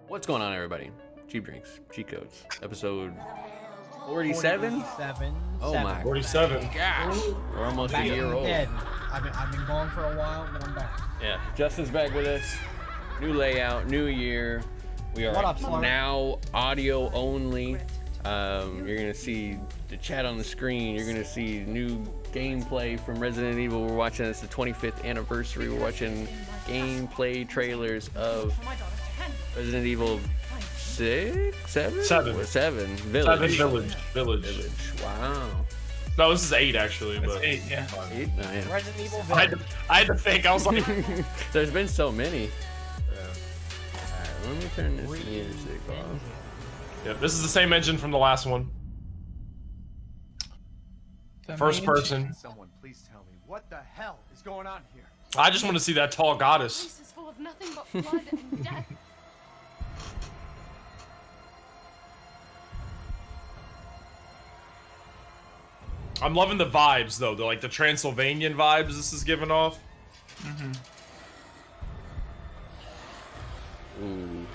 What's going on, everybody? Cheap Drinks, Cheat Codes, episode 47? 47. Oh my 47. gosh. We're almost a year old. I've been gone for a while, but I'm back. Yeah, Justin's back with us. New layout, new year. We are now audio only. You're gonna see the chat on the screen. You're gonna see new gameplay from Resident Evil. We're watching, it's the 25th anniversary. We're watching gameplay trailers of Resident Evil 6, 7? 7. 7. Village. 7 Village. Wow. No, this is 8 actually. That's but 8, yeah. 8? No, yeah. Resident Evil I Village. had to think. I was like, There's been so many. yeah. Alright, let me turn this music off. Yeah, this is the same engine from the last one. The First main person. Someone please tell me what the hell is going on here. I just want to see that tall goddess. This is full of nothing but blood and death. I'm loving the vibes though. The like the Transylvanian vibes this is giving off. Mm-hmm. Ooh.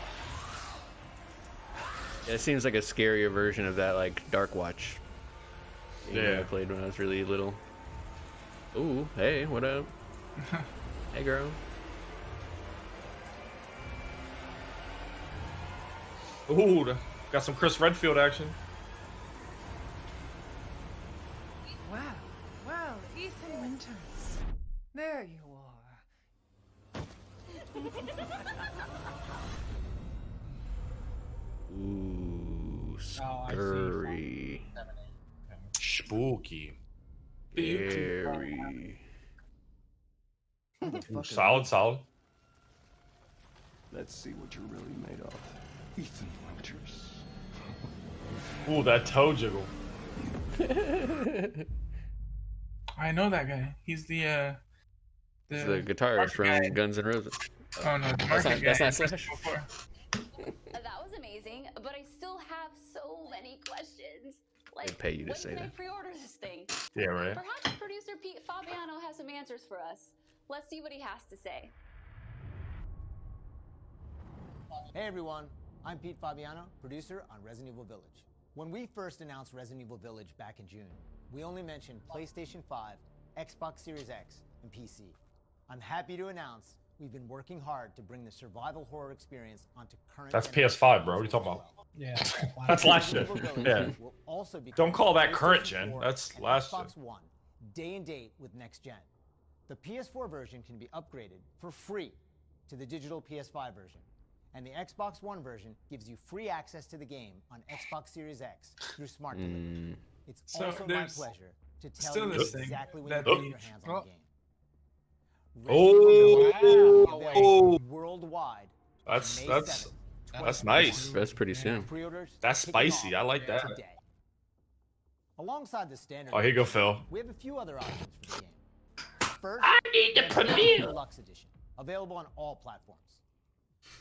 Yeah, it seems like a scarier version of that, like, Dark Watch game that I played when I was really little. Ooh, hey, what up? Hey, girl. Ooh, got some Chris Redfield action. Well, Ethan Winters. There you are. Ooh, Oh, I see. scary. Spooky. Scary. Solid. Let's see what you're really made of. Ethan Winters. Ooh, that toe jiggle. I know that guy. He's the It's the guitarist from guy. Guns N' Roses. Oh no, the That's market not- guy. that's not in Slash. Resident Evil 4. That was amazing, but I still have so many questions. Like, They'd pay you to when say can I that. pre-order this thing? Yeah, right. Perhaps producer Pete Fabiano has some answers for us. Let's see what he has to say. Hey everyone, I'm Pete Fabiano, producer on Resident Evil Village. When we first announced Resident Evil Village back in June, we only mentioned PlayStation 5, Xbox Series X, and PC. I'm happy to announce we've been working hard to bring the survival horror experience onto current That's generation PS5, bro. What are you talking consoles about? as well. Yeah. That's last gen. Resident Evil Yeah. Village will also be Don't call that coming to current PlayStation gen. 4 That's and last Xbox gen. One, day and date with next gen. The PS4 version can be upgraded for free to the digital PS5 version. And the Xbox One version gives you free access to the game on Xbox Series X through Smart Delivery. It's So also my there's pleasure to tell still you this thing exactly when that you get the- your hands on the game. Oh, Worldwide. that's May that's 7th, that's nice. That's pretty soon. Pre-orders That's kicking spicy. off I like that. today. Alongside the standard, Oh, here you go, Phil. we have a few other options for the game. First, I need the there's the premiere. Deluxe Edition, available on all platforms.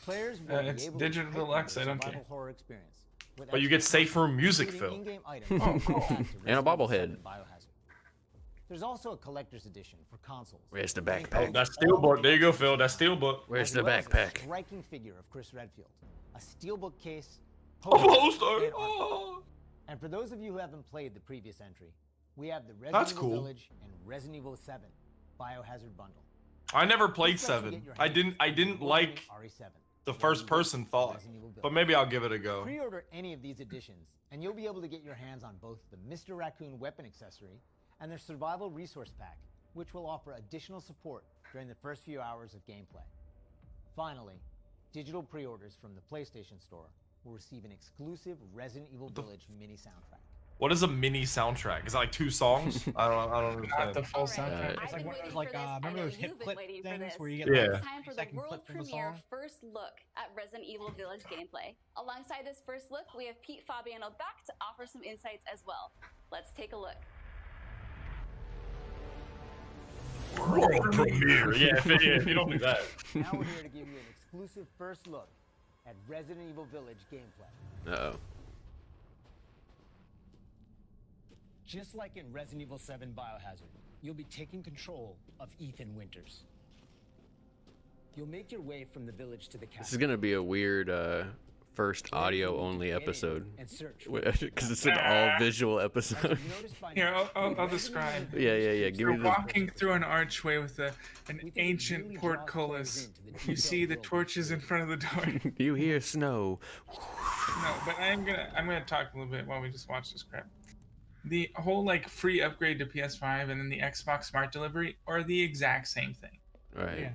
Players will be it's able digital to pick deluxe, the I don't survival care. horror experience with But you get extra safe room music, including Phil. in-game items Oh, that cool. go back to And a Resident Evil bobblehead. 7 Biohazard. There's also a collector's edition for consoles. Where's the that backpack? includes That all steelbook. the There you go, Phil. That steelbook. Where's as the well as a backpack? striking figure of Chris Redfield, a steelbook case, A poster. and art. Oh. And for those of you who haven't played the previous entry, we have the Resident That's Evil cool. Village and Resident Evil 7 Biohazard bundle. I never This played lets you 7. get your I hands didn't on the like RE7, the Resident first Evil person thought. Resident Evil But Village. maybe I'll give it a go. Pre-order any of these editions, and you'll be able to get your hands on both the Mr. Raccoon weapon accessory and their survival resource pack, which will offer additional support during the first few hours of gameplay. Finally, digital pre-orders from the PlayStation Store will receive an exclusive Resident Evil Village mini soundtrack. What is a mini soundtrack? Is it like 2 songs? I don't Not understand. the full All right, soundtrack. I've It's like been one of waiting those, like, for this. I remember know those hit you've been clip waiting for things this. where you get, Yeah. like, It's time for the 30-second world clip from a premiere song? first look at Resident Evil Village gameplay. Alongside this first look, we have Pete Fabiano back to offer some insights as well. Let's take a look. World premiere. Yeah, if you don't do that. Now we're here to give you an exclusive first look at Resident Evil Village gameplay. Uh-oh. Just like in Resident Evil 7 Biohazard, you'll be taking control of Ethan Winters. You'll make your way from the village to the castle. This is gonna be a weird first audio only episode because it's an all visual episode. Here, I'll describe. Yeah. Give me You're the. walking through an archway with an ancient portcullis. You see the torches in front of the door. You hear snow. No, but I'm gonna talk a little bit while we just watch this crap. The whole like free upgrade to PS5 and then the Xbox Smart Delivery are the exact same thing. Right. Yeah.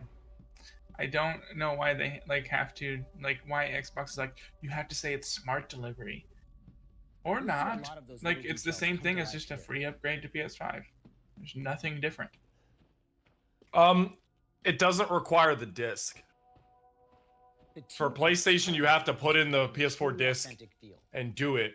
I don't know why they like have to like why Xbox is like you have to say it's Smart Delivery or not. Like it's the same thing as just a free upgrade to PS5. There's nothing different. It doesn't require the disc. For PlayStation, you have to put in the PS4 disc and do it.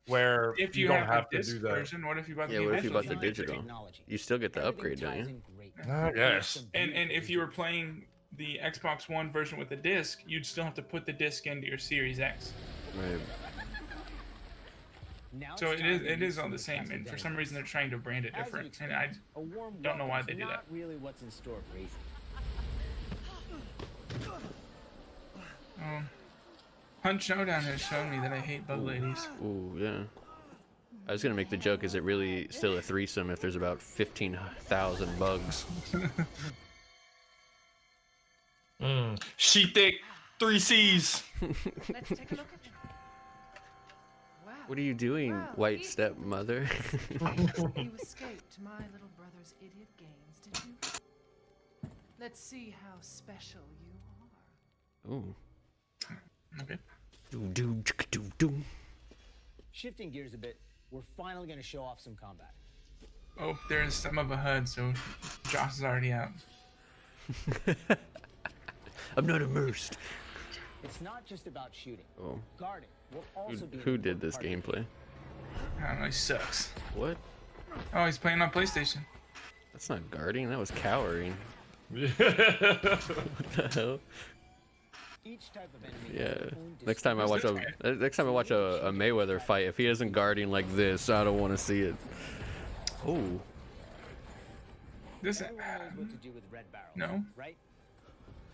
Where If you you don't have to the do disc that. version, what if you bought the Yeah. What if you bought the digital? digital? You still get the upgrade, don't you? Yes. And if you were playing the Xbox One version with the disc, you'd still have to put the disc into your Series X. Right. So it is all the same, and for some reason they're trying to brand it different, and I don't know why they do that. Really what's in store for Ethan. Hunt Showdown has shown me that I hate bug ladies. Ooh, yeah. I was gonna make the joke: is it really still a threesome if there's about 15,000 bugs? Sheet thick, 3 C's. Let's take a look at you. Wow. What are you doing, Well, white Ethan. stepmother? You escaped my little brother's idiot games, did you? Let's see how special you are. Ooh. Okay. Do. Shifting gears a bit, we're finally going to show off some combat. Oh, there's some of a HUD, so Josh is already out. I'm not immersed. It's not just about shooting. Oh. Guarding will also be an Who did this important part of gameplay? I don't know, he sucks. What? Oh, he's playing on PlayStation. That's not guarding. That was cowering. Yeah. What the hell? each type of enemy. Yeah. Next time I watch a Mayweather fight, if he isn't guarding like this, I don't want to see it. Oh. This. Everyone knows what to do with red barrels, No. right?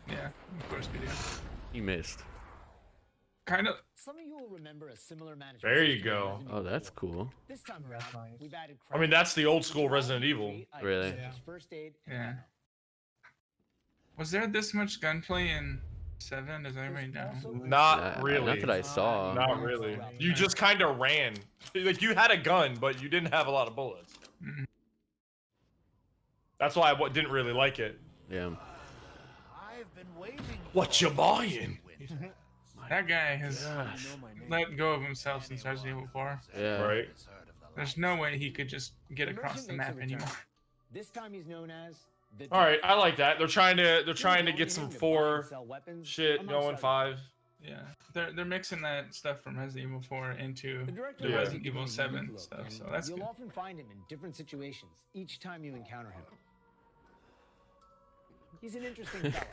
Yeah, of course we do. He missed. Kind of. Some of you will remember a similar management. There you system in go. Resident Oh, Evil that's 4. cool. This time That's around, nice. we've added. I mean, that's the old school Resident Three Evil. items, Really? Yeah. First aid. And Yeah. ammo. Was there this much gunplay in 7? Does anybody know? Not really. Not that I saw. Not really. You just kind of ran. Like, you had a gun, but you didn't have a lot of bullets. Mhm. That's why I didn't really like it. Yeah. What you buying? That guy has Gosh. let go of himself since Resident Evil 4. Yeah. Right? There's no way he could just get across the map anymore. This time he's known as the. All right, I like that. They're trying to get some 4 shit going 5. Yeah, they're mixing that stuff from Resident Evil 4 into The director the Yeah. likes to Resident give Evil him a 7 unique look, stuff, and so that's You'll good. often find him in different situations each time you encounter him. He's an interesting fella.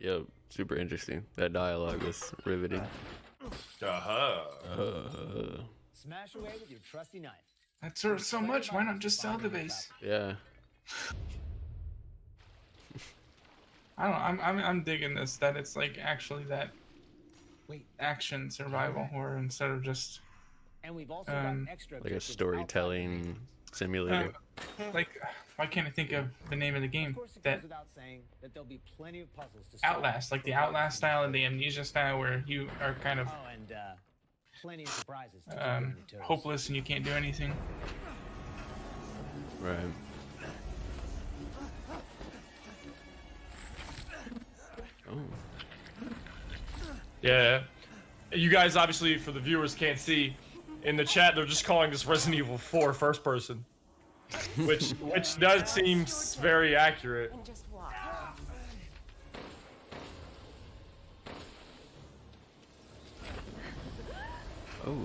Yep. Super interesting. That dialogue was riveting. Smash away with your trusty knife. That's so much. Why not just sell the base? Yeah. I don't know. I'm digging this. That it's like actually that action survival horror instead of just And we've also got extra Like a objectives storytelling simulator. like why can't I think of the name of the game? Of course, it That goes without saying that there'll be plenty of puzzles to solve. Outlast, like the Outlast style and the Amnesia style, where you are kind of Oh, and plenty of surprises to keep you on your toes. hopeless and you can't do anything. Right. Oh. Yeah. You guys obviously, for the viewers, can't see. In the chat, they're just calling this Resident Evil 4 first person. Which does seem very accurate. And just walk. Oh.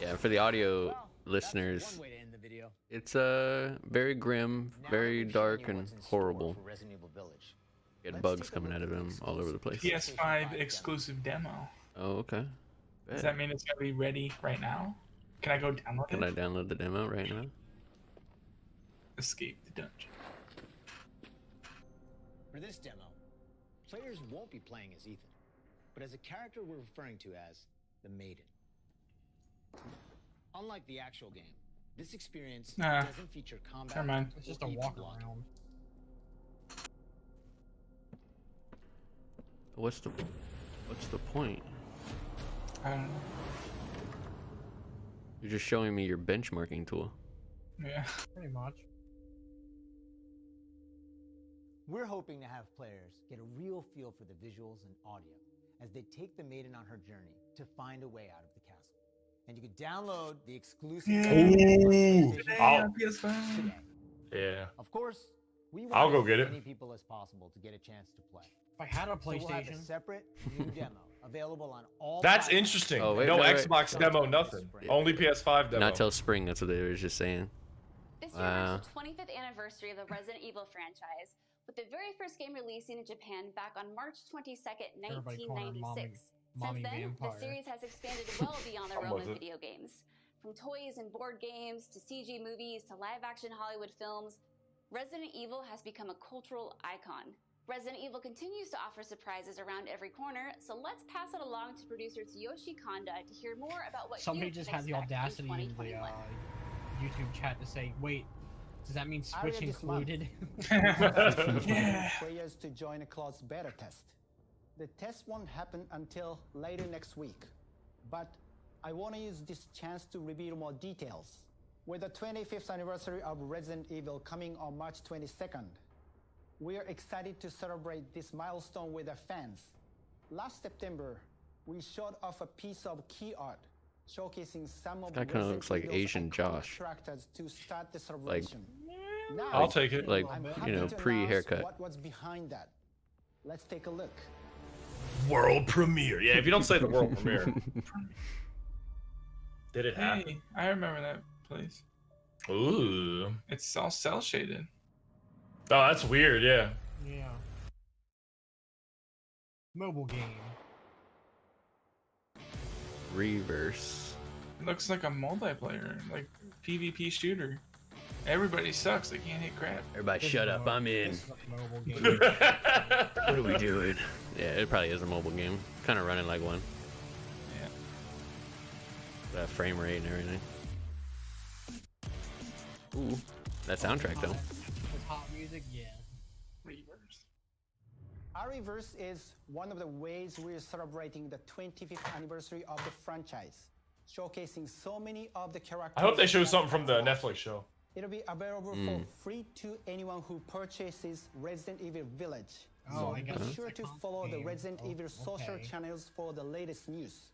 Yeah, for the audio Well, that's listeners, one way to end the video. it's very grim, Now very we've shown dark you and what's in store horrible. for Resident Evil Village. Get bugs coming out of him all over the place. PS5 exclusive demo. Oh, okay. Does Bet. that mean it's gonna be ready right now? Can I go download Can I it? download the demo right now? Escape the dungeon. For this demo, players won't be playing as Ethan, but as a character we're referring to as the Maiden. Unlike the actual game, this experience doesn't feature combat. Never mind. It's just a walk around. What's the point? I don't know. You're just showing me your benchmarking tool. Yeah. Pretty much. We're hoping to have players get a real feel for the visuals and audio as they take the Maiden on her journey to find a way out of the castle. And you can download the exclusive PS5. Yeah. Of course, we I'll want go as get it. many people as possible to get a chance to play. If I had a So we'll have a PlayStation, separate new demo available on all. That's platforms. interesting. Oh, wait, no wait. Xbox demo, nothing. Only PS5 demo. Not till spring. That's what they were just saying. This year marks the 25th anniversary of the Resident Evil franchise, with the very first game releasing in Japan back on March 22nd, Everybody calling her 1996. Mommy Since then, Vampire. the series has expanded well beyond the realm Was of it? video games. From toys and board games to CG movies to live-action Hollywood films, Resident Evil has become a cultural icon. Resident Evil continues to offer surprises around every corner, so let's pass it along to producer Tsuyoshi Kanda to hear more about what somebody you just can had the expect in audacity in the 2021. YouTube chat to say, "Wait, does that mean Aria Switch this month. included?" Yeah. Players to join a closed beta test. The test won't happen until later next week, but I want to use this chance to reveal more details. With the 25th anniversary of Resident Evil coming on March 22nd, we are excited to celebrate this milestone with our fans. Last September, we showed off a piece of key art showcasing some of That kinda Resident looks like Evil's Asian iconic Josh. characters to start the celebration. Now, I'll take it. Like, I'm you happy know, to pre-haircut. announce what's behind that. Let's take a look. World premiere. Yeah, if you don't say the world premiere. Did it happen? Hey, I remember that place. Ooh. It's all cell shaded. Oh, that's weird. Yeah. Yeah. Mobile game. Reverse. It looks like a multiplayer, like PvP shooter. Everybody sucks. They can't hit crap. Everybody, This shut is up. a- I'm in. this is a mobile game. What are we doing? Yeah, it probably is a mobile game. Kind of running like one. Yeah. That frame rate and everything. Ooh, that soundtrack though. With hot music, yeah. Reverse. Ariverse is one of the ways we're celebrating the 25th anniversary of the franchise, showcasing so many of the characters. I hope they show something from the Netflix show. It'll be available for free to anyone who purchases Resident Evil Village. Oh, So I guess be it's sure a to comp follow the game. Resident Oh, Evil social okay. channels for the latest news.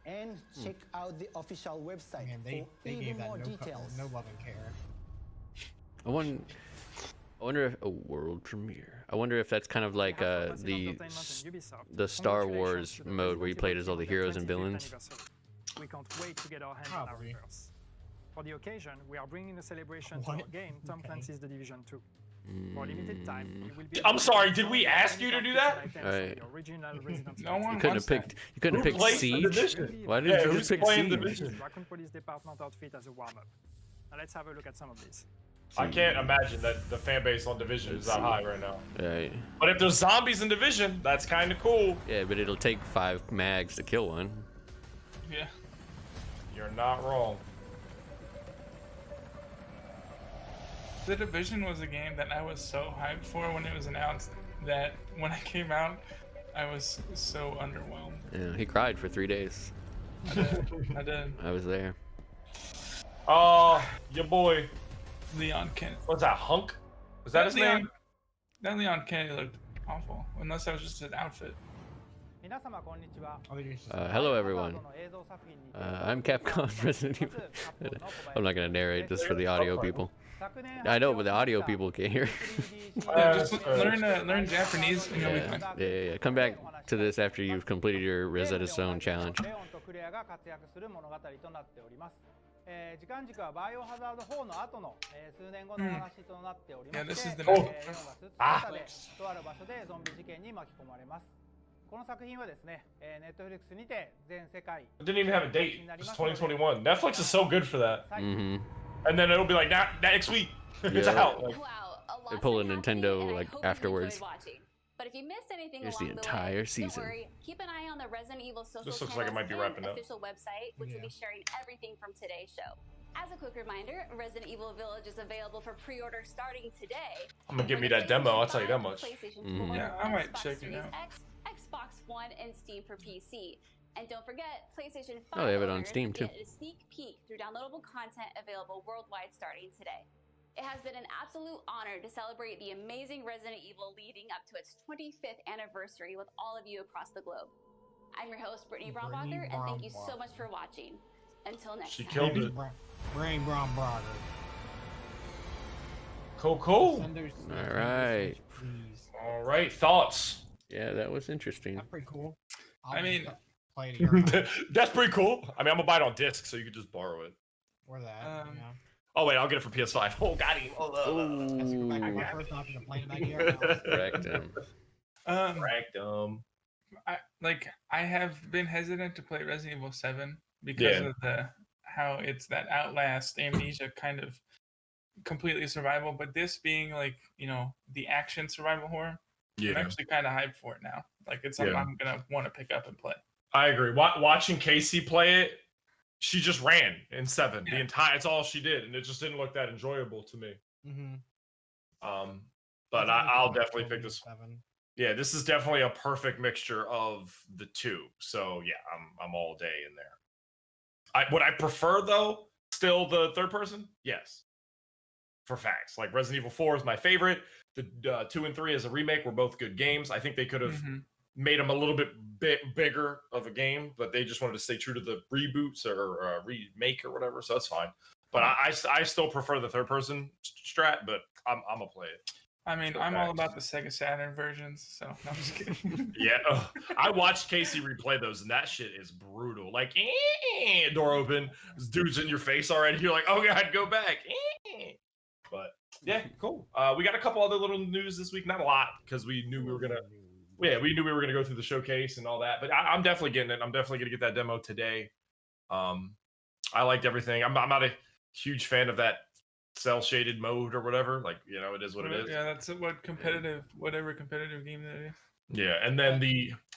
And check out the official website Man, they for gave even that more no, details. no love and care. I wonder if a world premiere. I wonder if that's kind of like the Star Wars mode where you played as all the heroes and villains. We can't wait to get our hands on our Probably. reverse. For the occasion, we are bringing a celebration to our What? game, Tom Okay. Clancy's The Division 2. For a limited time, you will be I'm sorry, did we ask you to do that? Alright. Original Resident No Evil. one You couldn't wants have picked. You couldn't have Who picked plays the Siege. Division? Why Yeah, didn't you who's just pick playing Siege? Division? Raccoon Police Department outfit as a warm-up. Now let's have a look at some of these. I can't imagine that the fan base on Division is that high right now. Right. But if there's zombies in Division, that's kind of cool. Yeah, but it'll take 5 mags to kill one. Yeah. You're not wrong. The Division was a game that I was so hyped for when it was announced that when it came out, I was so underwhelmed. Yeah, he cried for 3 days. I did. I was there. Oh, your boy. Leon Kennedy. What's that, Hunk? Was that his name? That Leon Kennedy looked awful, unless that was just his outfit. Hello everyone. I'm Capcom's Resident Evil. I'm not gonna narrate this for the audio people. I know, but the audio people can't hear. Just learn Japanese and you'll be fine. Yeah. Come back to this after you've completed your Rosetta Stone challenge. Hmm. Yeah, this is the Oh. next Ah. It didn't even have a date. It's 2021. Netflix is so good for that. Mm-hmm. And then it'll be like, next week. It's Yeah. out. Like, Wow, They pull a Nintendo like afterwards. But if you missed anything Here's along the entire way, season. Don't worry. Keep an eye on the Resident Evil social This looks channels like it might be and wrapping up. official website, which will be sharing everything from today's show. As a quick reminder, Resident Evil Village is available for pre-order starting today. I'm gonna give me that demo. I'll tell you that much. Yeah, I might check it out. Xbox One, and Steam for PC. And don't forget, PlayStation 5 Oh, they have it on owners Steam, too. get a sneak peek through downloadable content available worldwide starting today. It has been an absolute honor to celebrate the amazing Resident Evil leading up to its 25th anniversary with all of you across the globe. I'm your host, Brittany Brombacher, and thank you so much for watching. Until next time. She killed it. Brain Brombacher. Cool. All right. All right. Thoughts? Yeah, that was interesting. That's pretty cool. I mean, play it at your house. That's pretty cool. I mean, I'm gonna buy it on disc, so you could just borrow it. Or that. Yeah. Oh wait, I'll get it for PS5. Oh, got him. That's my first option to play it back here. Rectum. Rectum. I have been hesitant to play Resident Evil 7 because of how it's that Outlast Amnesia kind of completely survival, but this being like, you know, the action survival horror, I'm actually kind of hyped for it now. Like it's something I'm gonna want to pick up and play. I agree. Watching Casey play it, she just ran in 7. The entire, it's all she did, and it just didn't look that enjoyable to me. But I'll definitely pick this. 7. Yeah, this is definitely a perfect mixture of the two. So yeah, I'm all day in there. Would I prefer though still the third person? Yes, for facts. Like Resident Evil 4 is my favorite. The 2 and 3 as a remake were both good games. I think they could have made them a little bit bigger of a game, but they just wanted to stay true to the reboots or remake or whatever. So that's fine. But I still prefer the third person strat. But I'm gonna play it. I mean, I'm all about the Sega Saturn versions, so no, I'm just kidding. Yeah, I watched Casey replay those, and that shit is brutal. Like, door open, this dude's in your face already. You're like, oh god, go back. But yeah, cool. We got a couple other little news this week, not a lot, because we knew we were gonna. Yeah, we knew we were gonna go through the showcase and all that. But I'm definitely getting it. I'm definitely gonna get that demo today. I liked everything. I'm not a huge fan of that cell shaded mode or whatever. Like, you know, it is what it is. Yeah, that's whatever competitive game that is. Yeah, and then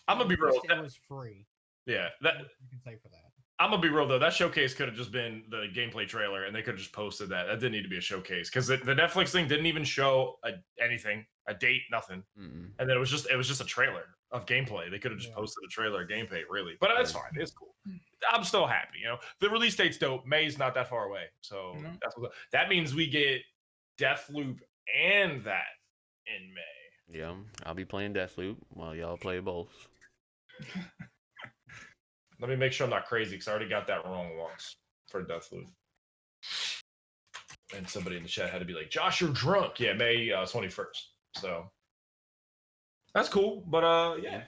I'm gonna be real. It was free. Yeah, that you can say for that. I'm gonna be real though. That showcase could have just been the gameplay trailer, and they could have just posted that. That didn't need to be a showcase because the Netflix thing didn't even show anything, a date, nothing. And then it was just a trailer of gameplay. They could have just posted a trailer of gameplay, really. But that's fine. It's cool. I'm still happy. You know, the release date's dope. May's not that far away, so that means we get Deathloop and that in May. Yeah, I'll be playing Deathloop while y'all play both. Let me make sure I'm not crazy because I already got that wrong once for Deathloop. And somebody in the chat had to be like, Josh, you're drunk. Yeah, May 21st. So that's cool. But yeah,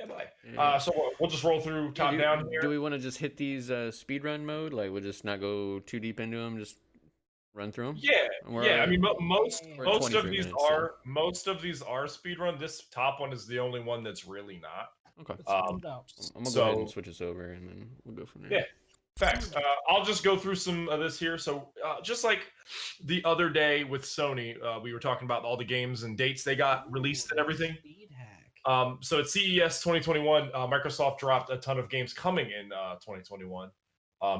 bye. So we'll just roll through top down here. Do we want to just hit these speedrun mode? Like, we'll just not go too deep into them, just run through them? Yeah. I mean, most of these are speedrun. This top one is the only one that's really not. Okay. I'm gonna go ahead and switch us over, and then we'll go from there. Yeah, facts. I'll just go through some of this here. So, just like the other day with Sony, we were talking about all the games and dates they got released and everything. So at CES 2021, Microsoft dropped a ton of games coming in 2021.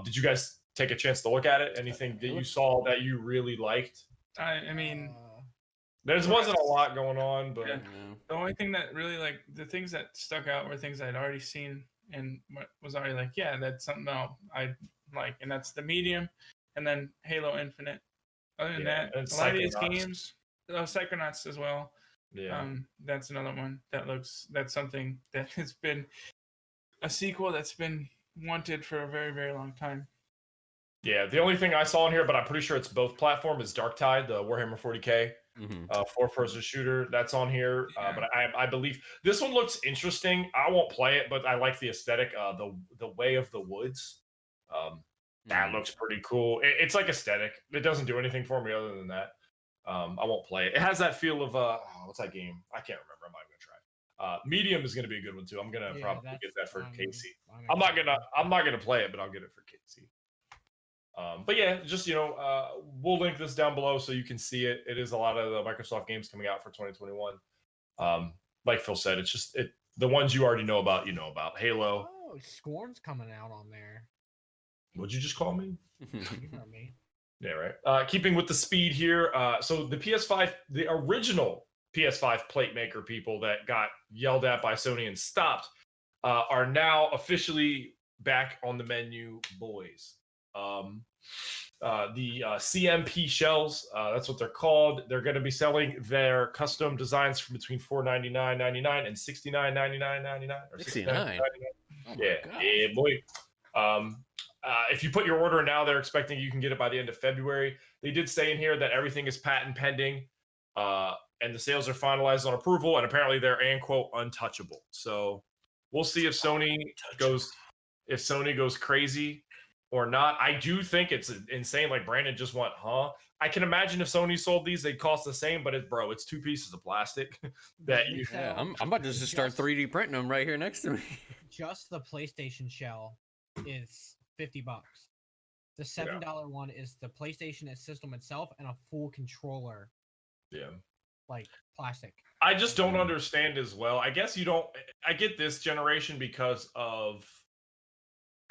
Did you guys take a chance to look at it? Anything that you saw that you really liked? I mean. There wasn't a lot going on, but the only thing that really the things that stuck out were things I'd already seen and was already like, yeah, that's something I like, and that's the Medium, and then Halo Infinite. Other than that, a lot of these games, Psychonauts as well. Yeah, that's another one that's something that has been a sequel that's been wanted for a very, very long time. Yeah, the only thing I saw in here, but I'm pretty sure it's both platform, is Darktide, the Warhammer 40K. 4-person shooter that's on here, but I believe this one looks interesting. I won't play it, but I like the aesthetic. The Way of the Woods, that looks pretty cool. It's like aesthetic. It doesn't do anything for me other than that. I won't play it. It has that feel of what's that game? I can't remember. I'm not gonna try. Medium is gonna be a good one too. I'm gonna probably get that for Casey. I'm not gonna play it, but I'll get it for Casey. But yeah, just we'll link this down below so you can see it. It is a lot of the Microsoft games coming out for 2021. Like Phil said, it's just the ones you already know about. You know about Halo. Oh, Scorn's coming out on there. What'd you just call me? You know me. Yeah, right. Keeping with the speed here. So the PS5, the original PS5 plate maker people that got yelled at by Sony and stopped, are now officially back on the menu, boys. The CMP shells, that's what they're called. They're going to be selling their custom designs for between $499.99 and $69.99.99 or $69.99. Oh yeah, boy. If you put your order now, they're expecting you can get it by the end of February. They did say in here that everything is patent pending, and the sales are finalized on approval, and apparently they're quote untouchable. So we'll see if Sony goes crazy or not. I do think it's insane. Like Brandon just went, huh? I can imagine if Sony sold these, they'd cost the same, but it's 2 pieces of plastic that you. Yeah, I'm about to just start 3D printing them right here next to me. Just the PlayStation shell is $50. The $7 one is the PlayStation system itself and a full controller. Yeah. Like plastic. I just don't understand as well. I guess you don't. I get this generation because of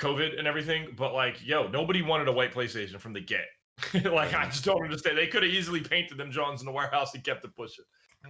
COVID and everything, but like, nobody wanted a white PlayStation from the get. Like, I just don't understand. They could have easily painted them Johns in the warehouse and kept it pushing.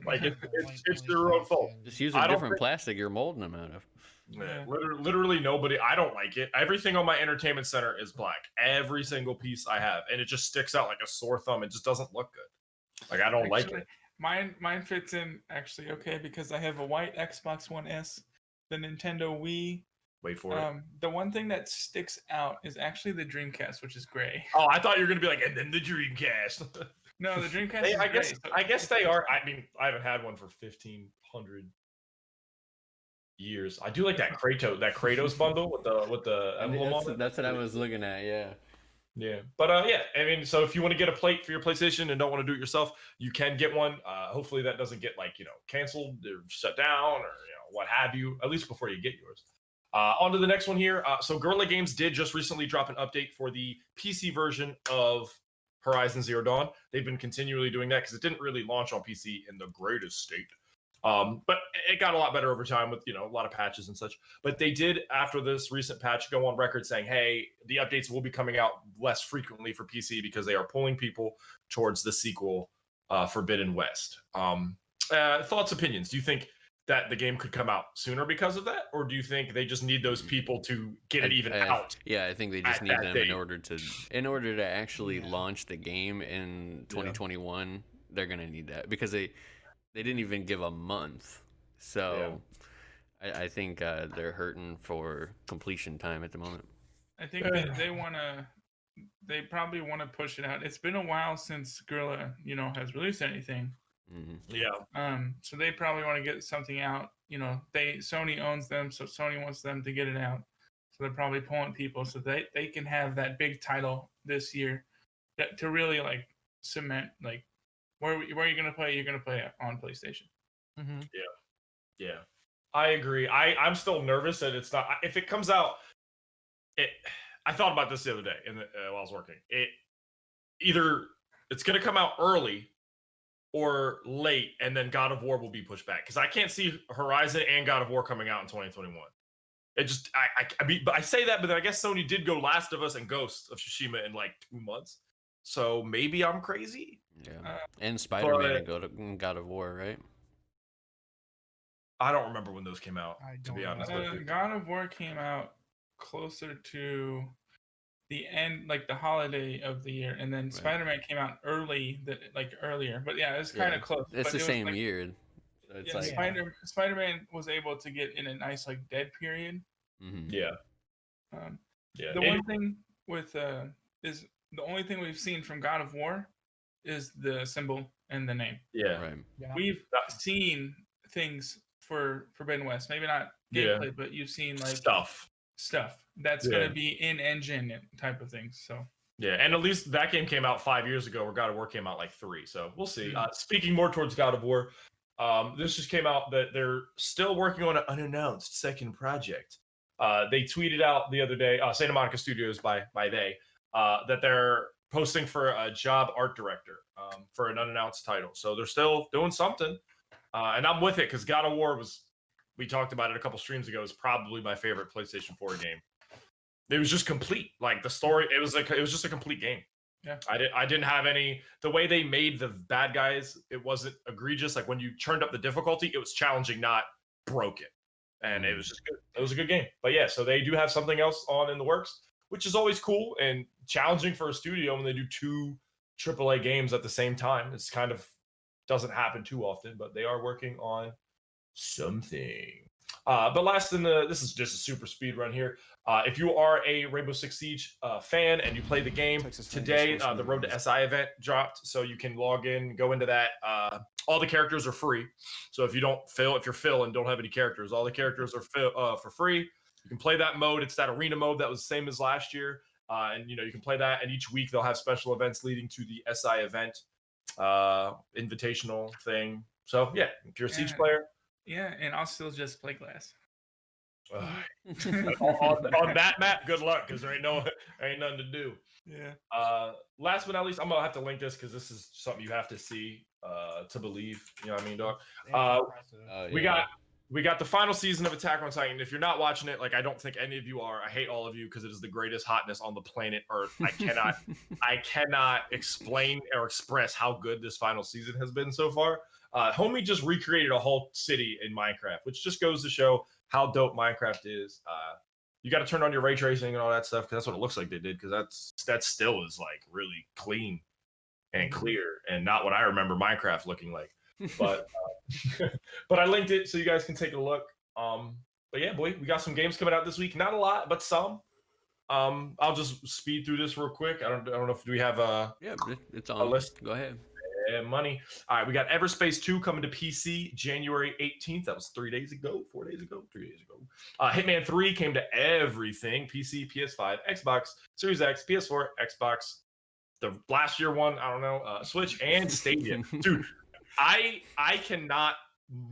Like, it's their own fault. Just use a different plastic you're molding them out of. Yeah, literally nobody. I don't like it. Everything on my entertainment center is black. Every single piece I have, and it just sticks out like a sore thumb. It just doesn't look good. Like, I don't like it. Mine fits in actually okay because I have a white Xbox One S, the Nintendo Wii. Wait for it. The one thing that sticks out is actually the Dreamcast, which is gray. Oh, I thought you were gonna be like, and then the Dreamcast. No, the Dreamcast. Is I guess gray, I guess they are. I mean, I haven't had one for 1,500 years. I do like that Kratos bundle with the emblem on it. That's what I was looking at. Yeah. Yeah, but yeah, I mean, so if you want to get a plate for your PlayStation and don't want to do it yourself, you can get one. Hopefully that doesn't get canceled or shut down or what have you. At least before you get yours. On to the next one here. So Guerrilla Games did just recently drop an update for the PC version of Horizon Zero Dawn. They've been continually doing that because it didn't really launch on PC in the greatest state. But it got a lot better over time with a lot of patches and such. But they did, after this recent patch, go on record saying, hey, the updates will be coming out less frequently for PC because they are pulling people towards the sequel, Forbidden West. Thoughts, opinions? Do you think that the game could come out sooner because of that, or do you think they just need those people to get it even out? Yeah, I think they just need them in order to actually launch the game in 2021. They're gonna need that because they didn't even give a month, so I think they're hurting for completion time at the moment. I think they probably want to push it out. It's been a while since Guerrilla, has released anything. Mm-hmm. Yeah. So they probably want to get something out. Sony owns them, so Sony wants them to get it out. So they're probably pulling people so they can have that big title this year to really cement where are you gonna play? You're gonna play on PlayStation. Mm-hmm. Yeah. I agree. I'm still nervous that it's not. If it comes out, I thought about this the other day while I was working. Either it's gonna come out early or late, and then God of War will be pushed back because I can't see Horizon and God of War coming out in 2021. It just I mean, but I say that, but then I guess Sony did go Last of Us and Ghost of Tsushima in 2 months. So maybe I'm crazy. Yeah, and Spider-Man and God of War, right? I don't remember when those came out. To be honest, God of War came out closer to the end, the holiday of the year, and then Spider-Man came out earlier. But yeah, it's kind of close. It's the same year. So it's Spider-Man was able to get in a nice dead period. Mm-hmm. Yeah. The one thing with is the only thing we've seen from God of War is the symbol and the name. Yeah. Right. Yeah. We've seen things for Forbidden West, maybe not gameplay, but you've seen stuff that's going to be in engine type of things. So yeah, and at least that game came out 5 years ago, where God of War came out 3. So we'll see. Speaking more towards God of War, this just came out that they're still working on an unannounced second project. They tweeted out the other day, Santa Monica Studios by they that they're posting for a job art director for an unannounced title. So they're still doing something, and I'm with it because God of War was. We talked about it a couple streams ago. Is probably my favorite PlayStation 4 game. It was just complete. Like the story, it was just a complete game. Yeah. I didn't have any. The way they made the bad guys, it wasn't egregious. Like when you turned up the difficulty, it was challenging, not broken, and it was just good. It was a good game. But yeah, so they do have something else on in the works, which is always cool and challenging for a studio when they do 2 AAA games at the same time. It's kind of doesn't happen too often, but they are working on something. But last in this is just a super speed run here. If you are a Rainbow Six Siege fan and you play the game today, the Road to SI event dropped, so you can log in, go into that. All the characters are free. So if you're Phil and don't have any characters, all the characters are for free. You can play that mode. It's that arena mode that was the same as last year, and you can play that. And each week they'll have special events leading to the SI event, invitational thing. So yeah, if you're a Siege player. Yeah, and I'll still just play glass. on that map, good luck, because there ain't nothing to do. Yeah. Last but not least, I'm gonna have to link this because this is something you have to see to believe. You know what I mean, dog? We got the final season of Attack on Titan. If you're not watching it, like I don't think any of you are, I hate all of you because it is the greatest hotness on the planet Earth. I cannot explain or express how good this final season has been so far. Homie just recreated a whole city in Minecraft, which just goes to show how dope Minecraft is. You got to turn on your ray tracing and all that stuff because that's what it looks like they did. Because that still is like really clean and clear and not what I remember Minecraft looking like. But but I linked it so you guys can take a look. But yeah, boy, we got some games coming out this week. Not a lot, but some. I'll just speed through this real quick. I don't know if we have it's on a list. Go ahead. Yeah, money. All right, we got Everspace 2 coming to PC January 18th. That was 3 days ago, 4 days ago, 3 days ago. Hitman 3 came to everything: PC, PS5, Xbox, Series X, PS4, Xbox. The last year one, I don't know, Switch and Stadia. Dude, I cannot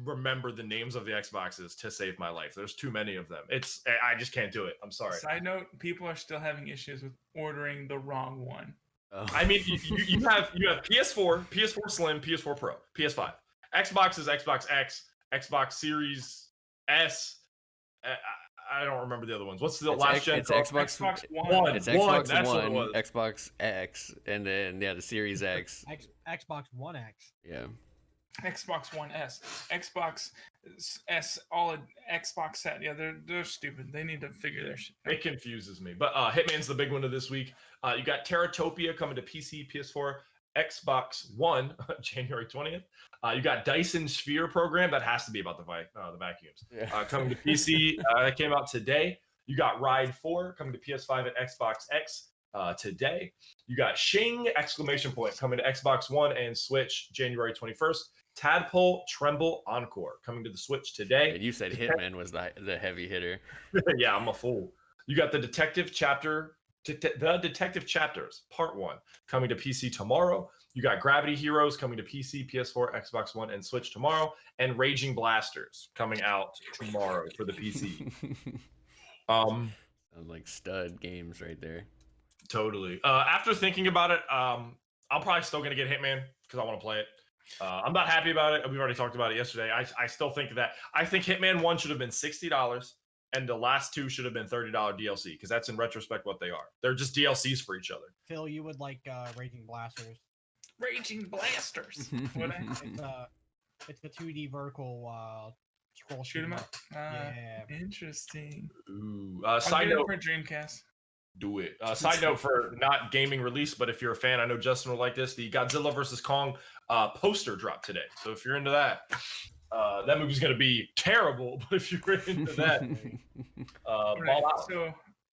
remember the names of the Xboxes to save my life. There's too many of them. I just can't do it. I'm sorry. Side note: people are still having issues with ordering the wrong one. I mean, you have PS4, PS4 Slim, PS4 Pro, PS5. Xbox is Xbox X, Xbox Series S. I don't remember the other ones. What's the last gen? It's Xbox One. It's Xbox That's One, what it was. Xbox X, and then the Series X. Xbox One X. Yeah. Xbox One S, Xbox S, all an Xbox set. Yeah, they're stupid. They need to figure their shit out. It confuses me. But Hitman's the big one of this week. You got Teratopia coming to PC, PS4, Xbox One, January 20th. You got Dyson Sphere program. That has to be about the vacuums. Yeah. Coming to PC. That came out today. You got Ride 4 coming to PS5 and Xbox X today. You got Shing, ! Coming to Xbox One and Switch January 21st. Tadpole, Treble, Encore coming to the Switch today. And you said Hitman was the heavy hitter. Yeah, I'm a fool. You got the Detective Chapters Part 1 coming to PC tomorrow. You got Gravity Heroes coming to PC, PS4, Xbox One, and Switch tomorrow. And Raging Blasters coming out tomorrow for the PC. Sounds like stud games right there. Totally. After thinking about it, I'm probably still going to get Hitman because I want to play it. I'm not happy about it. We've already talked about it yesterday. I still think that. I think Hitman 1 should have been $60 and the last 2 should have been $30 DLC because that's in retrospect what they are. They're just DLCs for each other. Phil, you would like Raging Blasters. Raging Blasters. It's the 2D vertical scroll shoot 'em up. Yeah. Interesting. Ooh. Side note for Dreamcast. Do it. Side note for not gaming release, but if you're a fan, I know Justin will like this. The Godzilla vs. Kong poster dropped today. So if you're into that, that movie's going to be terrible. But if you're into that, right, so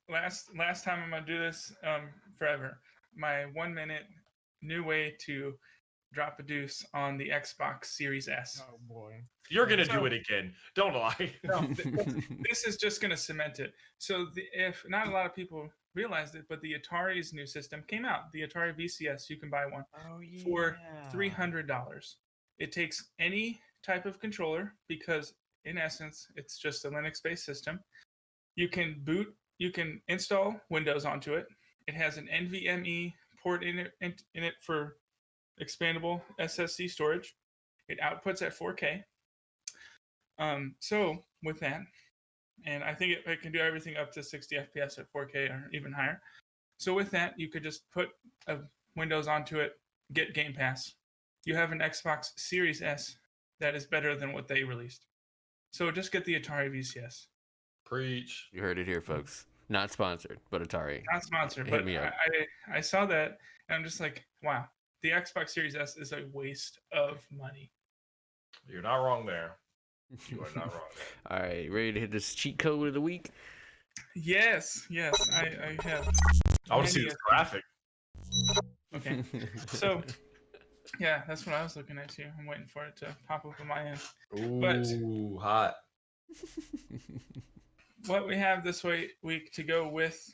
last time I'm going to do this forever. My 1 minute new way to drop a deuce on the Xbox Series S. Oh boy. You're going to do it again. Don't lie. No, this is just going to cement it. So if not a lot of people realized it, but the Atari's new system came out. The Atari VCS, you can buy one for $300. It takes any type of controller because in essence, it's just a Linux-based system. You can install Windows onto it. It has an NVMe port in it for expandable SSD storage. It outputs at 4K. So with that, and I think it can do everything up to 60 FPS at 4K or even higher. So with that, you could just put Windows onto it, get Game Pass. You have an Xbox Series S that is better than what they released. So just get the Atari VCS. Preach. You heard it here, folks. Not sponsored, but Atari. Not sponsored, Hit but me up. I saw that and I'm just like, wow, the Xbox Series S is a waste of money. You're not wrong there. You are not wrong there. All right, ready to hit this cheat code of the week? Yes, I have. I want to see this graphic. Okay, so yeah, that's what I was looking at too. I'm waiting for it to pop up on my end. Ooh, hot. What we have this week to go with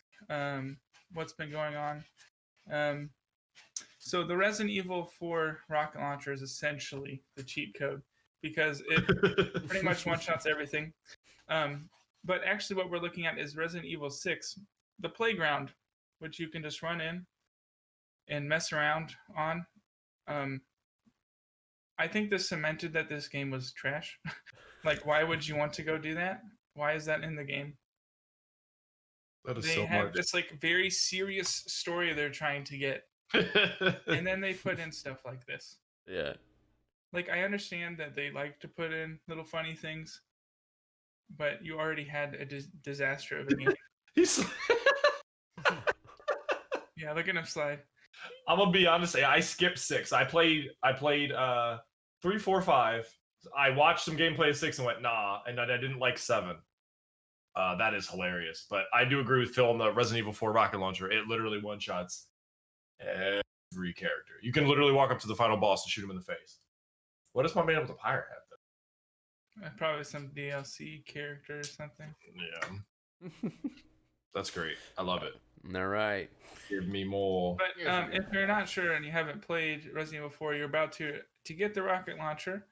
what's been going on. So the Resident Evil 4 rocket launcher is essentially the cheat code because it pretty much one-shots everything. But actually what we're looking at is Resident Evil 6, the playground, which you can just run in and mess around on. I think this cemented that this game was trash. Like, why would you want to go do that? Why is that in the game? That is they so have much. this like very serious story they're trying to get, and then they put in stuff like this. Yeah. Like, I understand that they like to put in little funny things, but you already had a disaster of a game. Yeah, look at him slide. I'm gonna be honest. I skipped 6. I played 3, 4, 5. I watched some gameplay of 6 and went nah, and I didn't like 7. That is hilarious. But I do agree with Phil on the Resident Evil 4 rocket launcher. It literally one-shots every character. You can literally walk up to the final boss and shoot him in the face. What does my man with the pirate have though? Probably some DLC character or something. Yeah. That's great. I love it. All right. Give me more. But if you're not sure and you haven't played Resident Evil 4, you're about to get the rocket launcher.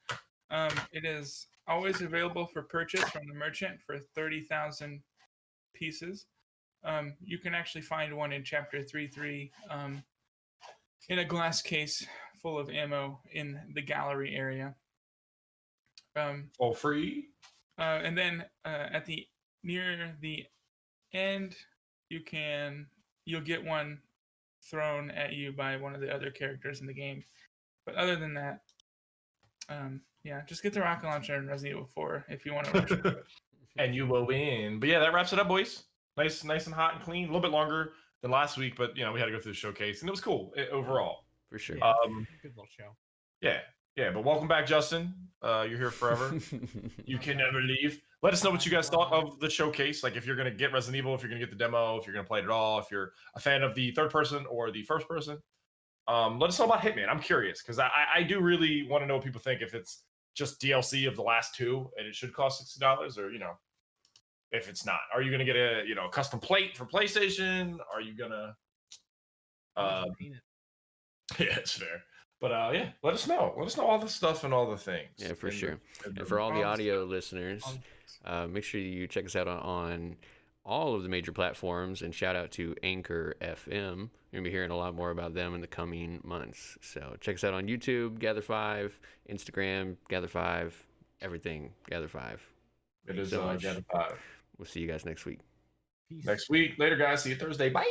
It is always available for purchase from the merchant for 30,000 pieces. You can actually find one in Chapter 3.3 in a glass case full of ammo in the gallery area. All free? And then near the end, you'll get one thrown at you by one of the other characters in the game. But other than that, yeah, just get the rocket launcher in Resident Evil 4 if you want to rush it. And you will win. But yeah, that wraps it up, boys. Nice and hot and clean. A little bit longer than last week, but we had to go through the showcase, and it was cool overall. For sure. Yeah, good little show. Yeah. But welcome back, Justin. You're here forever. You can never leave. Let us know what you guys thought of the showcase. Like, if you're gonna get Resident Evil, if you're gonna get the demo, if you're gonna play it at all, if you're a fan of the third person or the first person. Let us know about Hitman. I'm curious because I do really want to know what people think. If it's just DLC of the last 2 and it should cost $60, or if it's not, are you gonna get a custom plate for PlayStation? Are you gonna? Yeah, it's fair. But yeah, let us know. Let us know all the stuff and all the things. Yeah, for sure. And for all the audio listeners, make sure you check us out on all of the major platforms, and shout out to Anchor FM. You're going to be hearing a lot more about them in the coming months. So check us out on YouTube, Gather5, Instagram, Gather5, everything, Gather5. It is Gather5. We'll see you guys next week. Next week. Later, guys. See you Thursday. Bye.